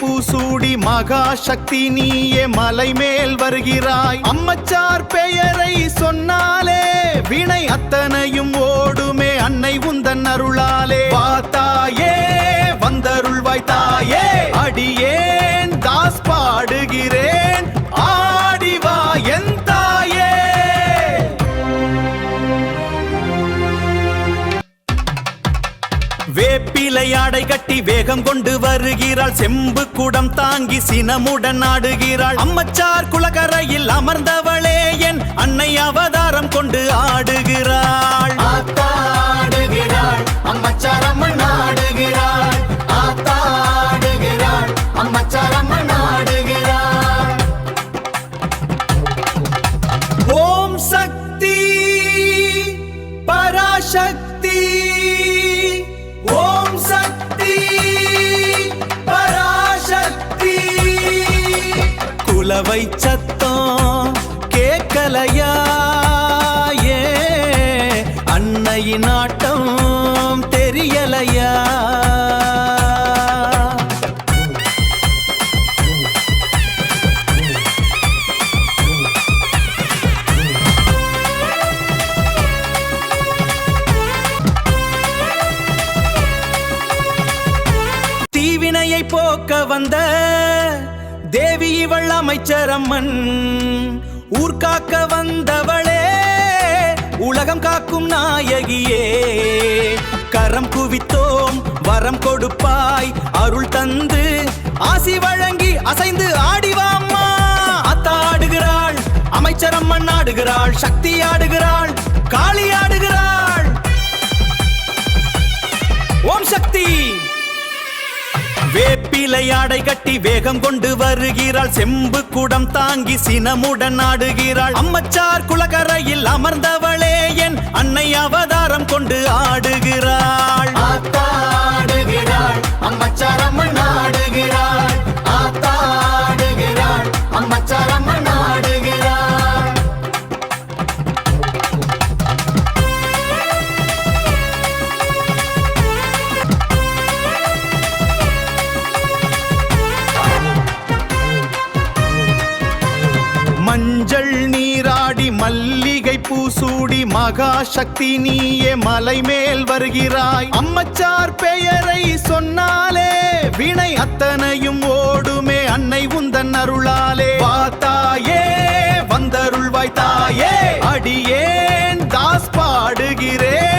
பூசூடி மகாசக்தி நீயே மலை மேல் வருகிறாய். அம்மச்சார் பெயரை சொன்னாலே வினை அத்தனையும் ஓடுமே அன்னை உந்தன் அருளாலே. வாத்தாயே வந்தருள்வாய் தாயே, அடியேன் தாஸ் பாடுகிறேன் ஆடிவா என் தாயே. வேப்பிலை ஆடை கட்டி வேகம் கொண்டு வருகிறாள், செம்பு குடம் தாங்கி சினமுடன் ஆடுகிறாள். அம்மச்சார் குளக்கரையில் அமர்ந்தவளே என் அன்னை அவதாரம் கொண்டு ஆடுகிறாள். ஆத்தாடுகிறாள் அம்மச்சார் அம்மன் ஆடுகிறாள். ஆத்தாடுகிறாள் அம்மச்சார் அம்மன் ஆடுகிறாள். ஓம் சக்தி பராசக்தி, ஓம் சக்தி பராசக்தி. குலவை சத்தம் கேட்கலையா ஏ அன்னையின் ஆட்டம் தெரியலையா? தீவினையை போக்க வந்த தேவி இவள் அமைச்சரம்மன், ஊர்காக்க வந்தவளே உலகம் காக்கும் நாயகியே. கரம் குவித்தோம் வரம் கொடுப்பாய், அருள் தந்து ஆசி வழங்கி அசைந்து ஆடிவாம்மா. அத்தா ஆடுகிறாள், அமைச்சரம்மன் ஆடுகிறாள், சக்தி ஆடுகிறாள், காளி ஆடுகிறாள். ஓம் சக்தி. வேப்பிலை ஆடை கட்டி வேகம் கொண்டு வருகிறாள், செம்பு குடம் தாங்கி சினமுடன் ஆடுகிறாள். அம்மச்சார் குளக்கரையில் அமர்ந்தவளே என் அன்னை அவதாரம் கொண்டு ஆடுகிறாள். ஆத்தாடுகிறாள் அம்மச்சார் அம்மன் ஆடுகிறாள். ஆத்தாடுகிறாள் அம்மச்சார் அம்மன் ஆடுகிறாள். மஞ்சள் நீராடி மல்லிகை பூசூடி மகாசக்தி நீயே மலை மேல் வருகிறாய். அம்மச்சார் பெயரை சொன்னாலே வினை அத்தனையும் ஓடுமே அன்னை உந்தன் அருளாலே. வாத்தாயே வந்தருள்வாய் தாயே, அடியேன் தாஸ் பாடுகிறேன்